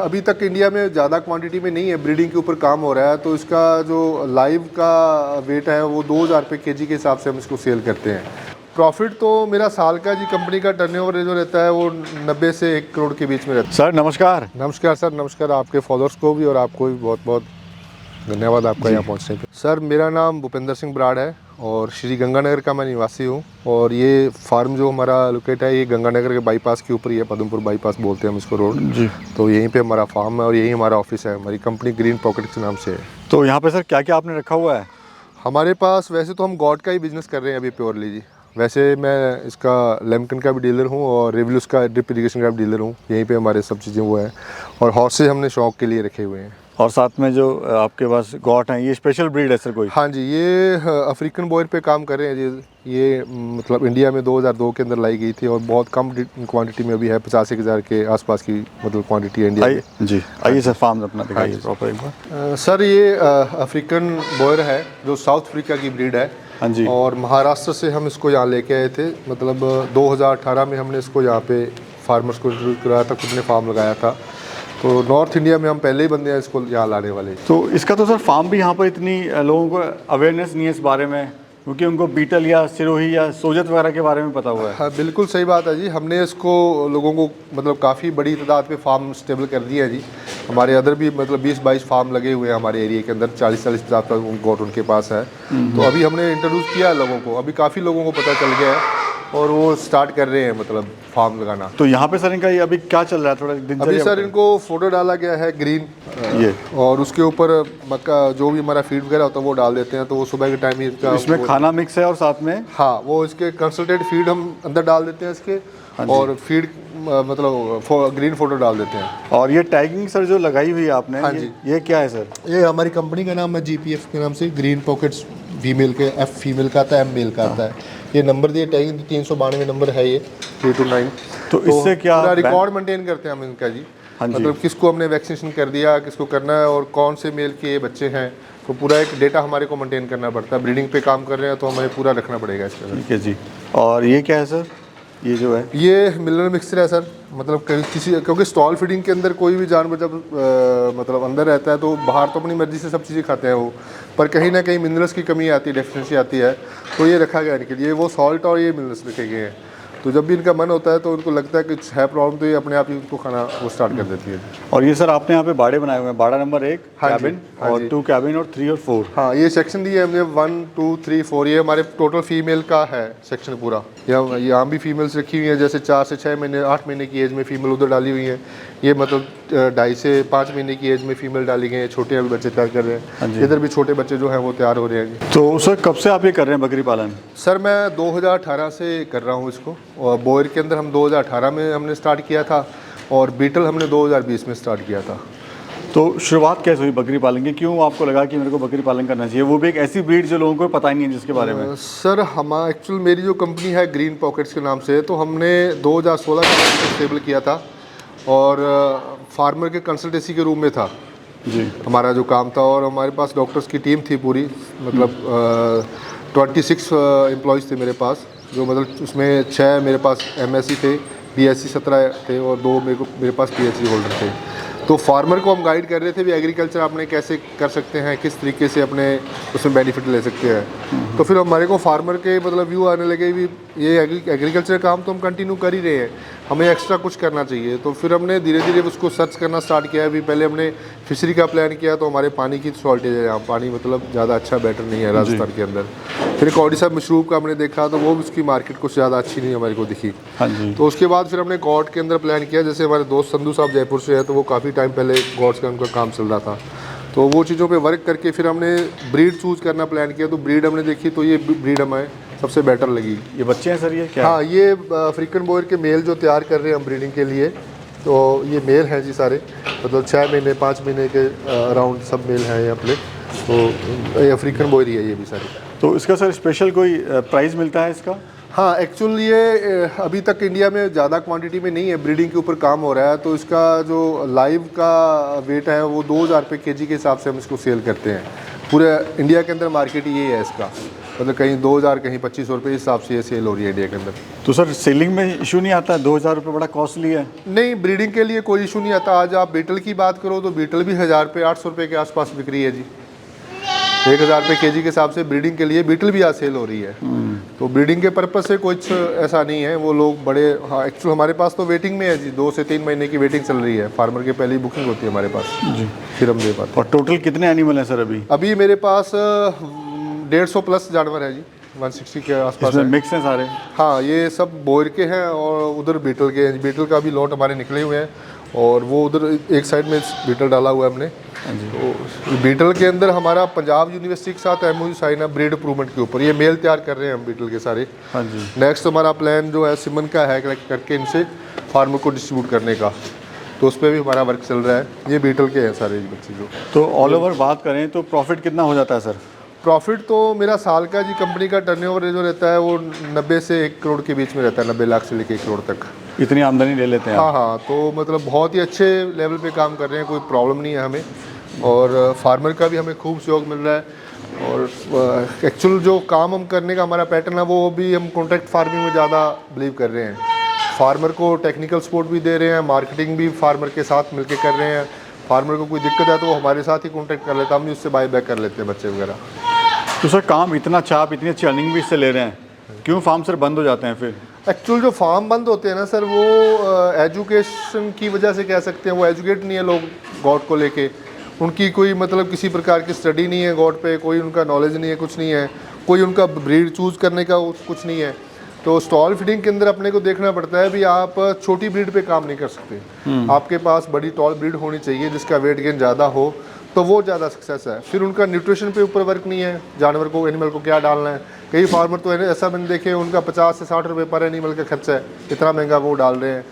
अभी तक इंडिया में ज़्यादा क्वांटिटी में नहीं है, ब्रीडिंग के ऊपर काम हो रहा है। तो इसका जो लाइव का वेट है वो 2000 रुपये केजी के हिसाब से हम इसको सेल करते हैं। प्रॉफिट तो मेरा साल का जी कंपनी का टर्नओवर जो रहता है वो 90 से 1 करोड़ के बीच में रहता है। सर नमस्कार। नमस्कार सर, नमस्कार आपके फॉलोअर्स को भी और आपको भी बहुत बहुत धन्यवाद आपका यहाँ पहुँचने पे। सर मेरा नाम भूपेंद्र सिंह बराड़ है और श्री गंगानगर का मैं निवासी हूँ। और ये फार्म जो हमारा लोकेट है ये गंगानगर के बाईपास के ऊपर ही है, पदमपुर बाईपास बोलते हैं हम इसको रोड जी। तो यहीं पे हमारा फार्म है और यही हमारा ऑफिस है। हमारी कंपनी ग्रीन पॉकेट के नाम से है। तो यहाँ पे सर क्या क्या आपने रखा हुआ है? हमारे पास वैसे तो हम गॉड का ही बिज़नेस कर रहे हैं अभी प्योरली जी। वैसे मैं इसका लेमकन का भी डीलर हूँ और रिवल्यूस का ड्रिप इरिगेशन का भी डीलर हूँ। यहीं पे हमारे सब चीज़ें वो हैं और हॉर्सेज हमने शौक के लिए रखे हुए हैं। और साथ में जो आपके पास गॉट हैं ये स्पेशल ब्रीड है सर कोई? हाँ जी, ये अफ्रीकन बॉयर पे काम कर रहे हैं जी। ये मतलब इंडिया में 2002 के अंदर लाई गई थी और बहुत कम क्वांटिटी में अभी है। 85,000 के आसपास की मतलब क्वांटिटी है इंडिया में जी। आइए सर फार्म अपना दिखाइए प्रॉपर एक बार। सर ये अफ्रीकन बॉयर है जो साउथ अफ्रीका की ब्रीड है। हाँ जी। और महाराष्ट्र से हम इसको यहाँ लेके आए थे। मतलब 2018 में हमने इसको यहाँ पे फार्मर्स को इंट्रोड्यूस कराया था, खुद ने फार्म लगाया था। तो नॉर्थ इंडिया में हम पहले ही बंदे हैं इसको यहाँ लाने वाले। तो इसका तो सर फार्म भी यहाँ पर इतनी लोगों को अवेयरनेस नहीं है इस बारे में, क्योंकि उनको बीटल या सिरोही या सोजत वगैरह के बारे में पता हुआ है। हाँ बिल्कुल सही बात है जी। हमने इसको लोगों को मतलब काफ़ी बड़ी तादाद पे फार्म स्टेबल कर दिया है जी। हमारे अदर भी मतलब 20-22 फार्म लगे हुए हैं हमारे एरिया के अंदर। 40-40 गोट उनके पास है। तो अभी हमने इंट्रोड्यूस किया है लोगों को, अभी काफ़ी लोगों को पता चल गया है और वो स्टार्ट कर रहे हैं मतलब फार्म लगाना। तो यहाँ पे सर इनका ये अभी क्या चल रहा है थोड़ा दिनचर्या? अभी सर इनको फोटो डाला गया है ग्रीन ये, और उसके ऊपर मक्का जो भी हमारा फीड वगैरह होता है वो डाल देते हैं। तो वो सुबह के टाइम ही इसमें खाना मिक्स है और साथ में हाँ वो इसके कंसल्टेड फीड हम अंदर डाल देते हैं इसके। और फीड मतलब ग्रीन फोटो डाल देते हैं। और ये टैगिंग सर जो लगाई हुई है आपने, हाँ जी, ये क्या है सर? ये हमारी कंपनी का नाम है GPF के नाम से, ग्रीन पॉकेट्स। फीमेल के F फीमेल का आता है, M मेल का आता है। ये नंबर दिए टैगिंग 392 नंबर है ये 329। तो इससे क्या रिकॉर्ड मेंटेन करते हैं हम इनका जी। मतलब किसको हमने वैक्सीनेशन कर दिया, किसको करना है और कौन से मेल के बच्चे हैं। तो पूरा एक डेटा हमारे को मेंटेन करना पड़ता है। ब्रीडिंग पे काम कर रहे हैं तो हमें पूरा रखना पड़ेगा इसका। ठीक है जी। और ये क्या है सर? ये जो है ये मिलर मिक्सर है सर। मतलब किसी क्योंकि स्टॉल फीडिंग के अंदर कोई भी जानवर जब मतलब अंदर रहता है तो बाहर तो अपनी मर्जी से सब चीज़ें खाते हैं वो, पर कहीं ना कहीं मिनरल्स की कमी आती है, डेफिशिएंसी आती है। तो ये रखा गया इनके लिए, वो सॉल्ट और ये मिनरल्स रखे गए हैं। तो जब भी इनका मन होता है तो उनको लगता है कि है प्रॉब्लम तो ये अपने आप ही उनको खाना वो स्टार्ट कर देती है। और ये सर आपने यहाँ पे बाड़े बनाए हुए हैं, बाड़ा नंबर 1 कैबिन और 2 कैबिन और 3 और 4। हाँ ये सेक्शन दिए हमने 1 2 3 4। ये हमारे टोटल फीमेल का है सेक्शन पूरा। यहाँ भी फीमेल्स रखी हुई हैं, जैसे 4 से 6 महीने 8 महीने की एज में फीमेल उधर डाली हुई हैं। ये मतलब 2.5 से 5 महीने की एज में फीमेल डाली गई हैं। छोटे अभी बच्चे तैयार कर रहे हैं। इधर भी छोटे बच्चे जो हैं वो तैयार हो रहे हैं। तो सर कब से आप ये कर रहे हैं बकरी पालन? सर मैं 2018 से कर रहा हूँ इसको। और बॉयर के अंदर हम 2018 में हमने स्टार्ट किया था और बीटल हमने 2020 में स्टार्ट किया था। तो शुरुआत कैसे हुई बकरी पालन की? क्यों आपको लगा कि मेरे को बकरी पालन करना चाहिए, वो भी एक ऐसी ब्रीड जो लोगों को पता ही नहीं है जिसके बारे में? सर हमारा एक्चुअल मेरी जो कंपनी है ग्रीन पॉकेट्स के नाम से, तो हमने 2016 में स्टेबल किया था और फार्मर के कंसल्टेंसी के रूम में था जी हमारा जो काम था। और हमारे पास डॉक्टर्स की टीम थी पूरी, मतलब 26 एम्प्लॉयज़ थे मेरे पास, जो मतलब उसमें 6 मेरे पास MSc थे, BSc 17 थे और 2 मेरे पास PhD होल्डर थे। तो फार्मर को हम गाइड कर रहे थे भी एग्रीकल्चर आपने कैसे कर सकते हैं, किस तरीके से अपने उसमें बेनिफिट ले सकते हैं। तो फिर हमारे को फार्मर के मतलब व्यू आने लगे भी ये एग्रीकल्चर काम तो हम कंटिन्यू कर ही रहे हैं, हमें एक्स्ट्रा कुछ करना चाहिए। तो फिर हमने धीरे धीरे उसको सर्च करना स्टार्ट किया। अभी पहले हमने फिशरी का प्लान किया तो हमारे पानी की शॉर्टेज है यहाँ, पानी मतलब ज़्यादा अच्छा बेटर नहीं है राजस्थान के अंदर। फिर एक ओडिशा मशरूब का हमने देखा तो वो भी उसकी मार्केट कुछ ज़्यादा अच्छी नहीं हमारे को दिखी। हाँ जी। तो उसके बाद फिर हमने गॉड के अंदर प्लान किया। जैसे हमारे दोस्त संधू साहब जयपुर से है, तो वो काफ़ी टाइम पहले गॉड्स का उनका काम चल रहा था, तो वो चीज़ों पे वर्क करके फिर हमने ब्रीड चूज़ करना प्लान किया। तो ब्रीड हमने देखी तो ये ब्रीड हमें सबसे बेटर लगी। ये बच्चे हैं सर, ये क्या? हाँ ये अफ्रीकन बॉयर के मेल जो तैयार कर रहे हैं हम ब्रीडिंग के लिए, तो ये मेल हैं जी सारे, मतलब 6 महीने 5 महीने के अराउंड सब मेल हैं ये अपने। तो ये अफ्रीकन बॉयर ही है ये भी सारे। तो इसका सर स्पेशल कोई प्राइस मिलता है इसका? हाँ एक्चुअल ये अभी तक इंडिया में ज़्यादा क्वांटिटी में नहीं है, ब्रीडिंग के ऊपर काम हो रहा है। तो इसका जो लाइव का वेट है वो 2000 रुपये केजी के हिसाब से हम इसको सेल करते हैं। पूरे इंडिया के अंदर मार्केट ये है इसका। मतलब कहीं 2000 कहीं 2500 रुपये, इस हिसाब से ये सेल हो रही है इंडिया के अंदर। तो सर सेलिंग में इशू नहीं आता? 2000 रुपये बड़ा कॉस्टली है। नहीं, ब्रीडिंग के लिए कोई इशू नहीं आता। आज आप बीटल की बात करो तो बीटल भी 1000 रुपये 800 रुपये के आसपास बिक रही है जी। 1000 रुपये केजी के हिसाब से ब्रीडिंग के लिए बीटल भी आज सेल हो रही है। तो ब्रीडिंग के पर्पज़ से कुछ ऐसा नहीं है। वो लोग बड़े, हाँ एक्चुअल हमारे पास तो वेटिंग में है जी, 2 से 3 महीने की वेटिंग चल रही है। फार्मर के पहले ही बुकिंग होती है हमारे पास जी, फिर हम दे पाते हैं। और टोटल कितने एनिमल हैं सर अभी? अभी मेरे पास 150 प्लस जानवर है जी, 160 के आसपास इसमें है। मिक्स हैं सारे? हाँ, ये सब बोयर के हैं और उधर बीटल के हैं। बीटल का भी लॉट हमारे निकले हुए हैं और वो उधर एक साइड में बीटल डाला हुआ है हमने। तो बीटल के अंदर हमारा पंजाब यूनिवर्सिटी के साथ MOU साइन है ब्रीड इंप्रूवमेंट के ऊपर। ये मेल तैयार कर रहे हैं हम बीटल के सारे। हाँ जी। नेक्स्ट हमारा प्लान जो है सिमन का है, कलेक्ट करके इनसे फार्मर को डिस्ट्रीब्यूट करने का, तो उस पर भी हमारा वर्क चल रहा है। ये बीटल के हैं सारे बच्चे जो। तो ऑल ओवर बात करें तो प्रॉफिट कितना हो जाता है सर? प्रॉफिट तो मेरा साल का जी, कंपनी का टर्नओवर जो रहता है वो 90 से 1 करोड़ के बीच में रहता है, 90 लाख से लेकर 1 करोड़ तक। इतनी आमदनी ले लेते हैं आप? हाँ, तो मतलब बहुत ही अच्छे लेवल पे काम कर रहे हैं, कोई प्रॉब्लम नहीं है हमें। और फार्मर का भी हमें खूब सहयोग मिल रहा है। और एक्चुअल जो काम हम करने का हमारा पैटर्न है वो भी हम कॉन्ट्रैक्ट फार्मिंग में ज़्यादा बिलीव कर रहे हैं। फार्मर को टेक्निकल सपोर्ट भी दे रहे हैं, मार्केटिंग भी फार्मर के साथ मिलकर कर रहे हैं। फार्मर को कोई दिक्कत है तो वो हमारे साथ ही कॉन्टैक्ट कर लेता है, हम भी उससे बाई बैक कर लेते हैं बच्चे वगैरह। तो सर काम इतना अच्छा, आप इतनी अच्छी अर्निंग भी इससे ले रहे हैं, क्यों फार्म सर बंद हो जाते हैं फिर? एक्चुअल जो फार्म बंद होते हैं ना सर, वो एजुकेशन की वजह से कह सकते हैं। वो एजुकेट नहीं है लोग गॉड को लेके, उनकी कोई मतलब किसी प्रकार की स्टडी नहीं है गॉड पे, कोई उनका नॉलेज नहीं है, कुछ नहीं है, कोई उनका ब्रीड चूज़ करने का कुछ नहीं है। तो स्टॉल फीडिंग के अंदर अपने को देखना पड़ता है भी आप छोटी ब्रीड पे काम नहीं कर सकते। आपके पास बड़ी टॉल ब्रीड होनी चाहिए जिसका वेट गेन ज़्यादा हो, तो वो ज़्यादा सक्सेस है। फिर उनका न्यूट्रिशन पे ऊपर वर्क नहीं है, जानवर को, एनिमल को क्या डालना है। कई फार्मर तो ऐसा मैंने देखे, उनका 50 से 60 रुपये पर एनिमल का खर्चा है, इतना महंगा वो डाल रहे हैं।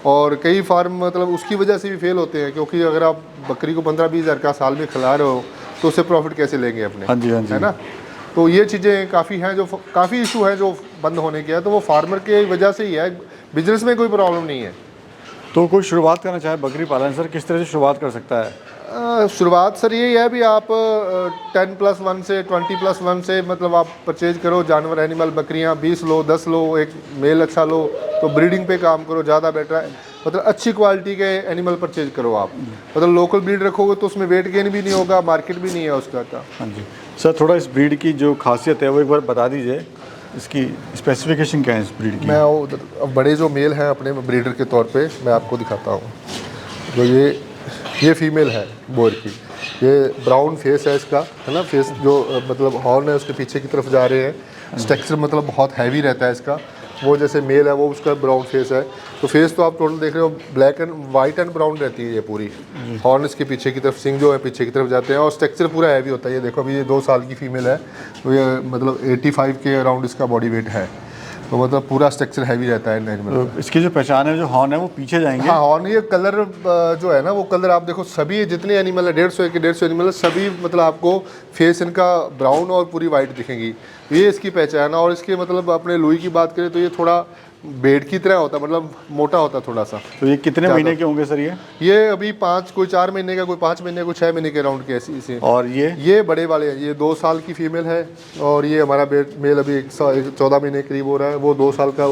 और कई फार्म मतलब उसकी वजह से भी फेल होते हैं, क्योंकि अगर आप बकरी को 15-20 हज़ार का साल में खिला रहे हो तो उससे प्रॉफिट कैसे लेंगे अपने? हाँ जी, हाँ जी, है ना। तो ये चीज़ें काफ़ी हैं, जो काफ़ी इशू हैं जो बंद होने के है, तो वो फार्मर के वजह से ही है। बिजनेस में कोई प्रॉब्लम नहीं है। तो कोई शुरुआत करना चाहे बकरी पालन सर, किस तरह से शुरुआत कर सकता है? शुरुआत सर यही है भी आप 10+1 से 20+1 से मतलब आप परचेज करो जानवर, एनिमल, बकरियां 20 लो, 10 लो, एक मेल अच्छा लो, तो ब्रीडिंग पे काम करो, ज़्यादा बेटर है। मतलब अच्छी क्वालिटी के एनिमल परचेज करो आप। मतलब लोकल ब्रीड रखोगे तो उसमें वेट गेन भी नहीं होगा, मार्केट भी नहीं है उसका। हाँ जी सर, थोड़ा इस ब्रीड की जो खासियत है वो एक बार बता दीजिए, इसकी स्पेसिफिकेशन क्या है इस ब्रीड की? मैं उधर बड़े जो मेल हैं अपने ब्रीडर के तौर पे मैं आपको दिखाता हूँ। जो ये फीमेल है बोर की, ये ब्राउन फेस है इसका, है ना। फेस जो मतलब हॉर्न है उसके पीछे की तरफ जा रहे हैं। स्ट्रक्चर मतलब बहुत हैवी रहता है इसका। वो जैसे मेल है वो उसका ब्राउन फेस है। तो फेस तो आप टोटल देख रहे हो black and white and brown रहती है ये पूरी। हॉर्न इसके पीछे की तरफ, सिंग जो है पीछे की तरफ जाते हैं और स्ट्रक्चर पूरा हैवी होता है। ये देखो अभी ये 2 साल की फीमेल है, तो ये मतलब 85 के अराउंड इसका बॉडी वेट है। तो मतलब पूरा स्ट्रक्चर हैवी रहता है एनिमल। तो इसकी जो पहचान है, जो हॉर्न है वो पीछे जाएंगे? हाँ, हॉर्न, ये कलर जो है ना, वो कलर आप देखो सभी जितने एनिमल है 150 एनिमल है, सभी मतलब आपको फेस इनका ब्राउन और पूरी वाइट दिखेंगी। ये इसकी पहचान है। और इसके मतलब अपने लुई की बात करें तो ये थोड़ा बेड की तरह होता है, मतलब मोटा होता है थोड़ा सा। तो ये कितने महीने के होंगे सर? ये अभी 5, कोई 4 महीने का, कोई 5 महीने, कोई 6 महीने के राउंड के ऐसे। और ये बड़े वाले हैं। ये 2 साल की फीमेल है और ये हमारा मेल अभी 14 महीने करीब हो रहा है। वो 2 साल का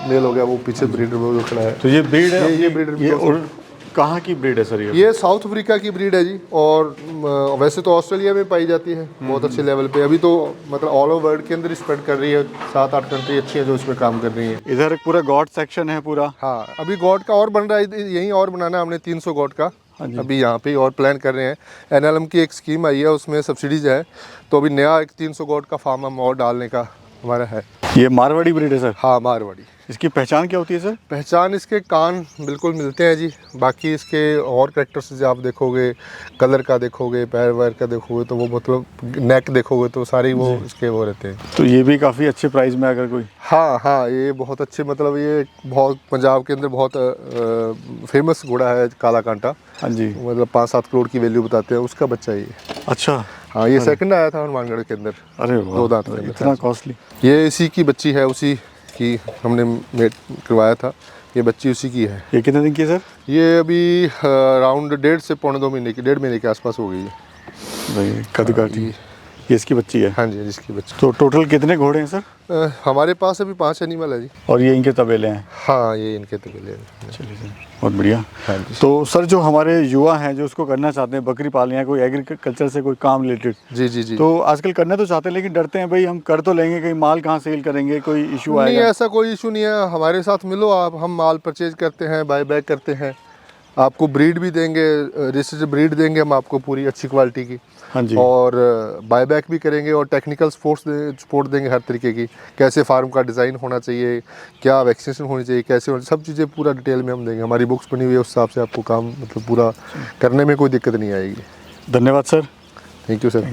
मेल हो गया, वो पीछे ब्रीडर वो जो खड़ा है। तो ये ब्रीड है, ये ब्रीडर और कहाँ की ब्रीड है सर? ये साउथ अफ्रीका की ब्रीड है जी। और वैसे तो ऑस्ट्रेलिया में पाई जाती है बहुत अच्छे लेवल पे। अभी तो मतलब ऑल ओवर वर्ल्ड के अंदर स्प्रेड कर रही है। 7-8 कंट्री अच्छी है जो इसमें काम कर रही है। इधर पूरा गॉड सेक्शन है पूरा। हाँ, अभी गॉड का और बन रहा है, यहीं और बनाना है हमने 300 गॉड का। अभी यहाँ पे और प्लान कर रहे हैं। NLM की एक स्कीम आई है, उसमें सब्सिडीज है, तो अभी नया एक 300 गॉड का फार्म हम और डालने का हमारा है। ये मारवाड़ी ब्रीड है सर? हाँ, मारवाड़ी। इसकी पहचान क्या होती है सर? पहचान इसके कान बिल्कुल मिलते हैं जी। बाकी इसके और कैरेक्टर्स जो आप देखोगे, कलर का देखोगे, पैर वैर का देखोगे, तो वो मतलब नेक देखोगे तो सारे वो इसके वो रहते हैं। तो ये भी काफ़ी अच्छे प्राइस में अगर कोई? हाँ, ये बहुत अच्छे, मतलब ये बहुत पंजाब के अंदर बहुत फेमस घोड़ा है काला कांटा। हाँ जी, मतलब 5-7 करोड़ की वैल्यू बताते हैं उसका बच्चा ये। अच्छा। हाँ, ये सेकंड आया था हनुमानगढ़ के अंदर। अरे 2 दांत में। इतना कॉस्टली? ये इसी की बच्ची है, उसी की हमने मेट करवाया था। ये बच्ची उसी की है। ये कितने दिन की है सर? ये अभी अराउंड 1.5 से 1.25 महीने की, 1.5 महीने के आसपास हो गई है। भाई कद काठी। ये इसकी बच्ची है। हाँ जी, जिसकी बच्ची। तो टोटल कितने घोड़े हैं सर? हमारे पास अभी 5 एनिमल है जी। और ये इनके तबेले हैं? हाँ, ये इनके तबेले हैं। चलिए सर, बहुत बढ़िया। हाँ जी। तो सर जो हमारे युवा हैं जो उसको करना चाहते हैं, बकरी पालना या कोई एग्रीकल्चर से कोई काम रिलेटेड, जी जी जी। तो आजकल करना तो चाहते हैं लेकिन डरते हैं भाई हम कर तो लेंगे, कहीं माल कहाँ सेल करेंगे, कोई इशू नहीं, आएगा? ऐसा कोई इशू नहीं है, हमारे साथ मिलो आप, हम माल परचेज करते हैं, बाय बैक करते हैं, आपको ब्रीड भी देंगे, रजिस्टर्ड ब्रीड देंगे हम आपको पूरी अच्छी क्वालिटी की। हाँ जी। और बाय बैक भी करेंगे और टेक्निकल सपोर्ट देंगे हर तरीके की, कैसे फार्म का डिज़ाइन होना चाहिए, क्या वैक्सीनेशन होनी चाहिए, कैसे होनी, सब चीज़ें पूरा डिटेल में हम देंगे। हमारी बुक्स बनी हुई है, उस हिसाब से आपको काम मतलब पूरा करने में कोई दिक्कत नहीं आएगी। धन्यवाद सर। Thank you sir.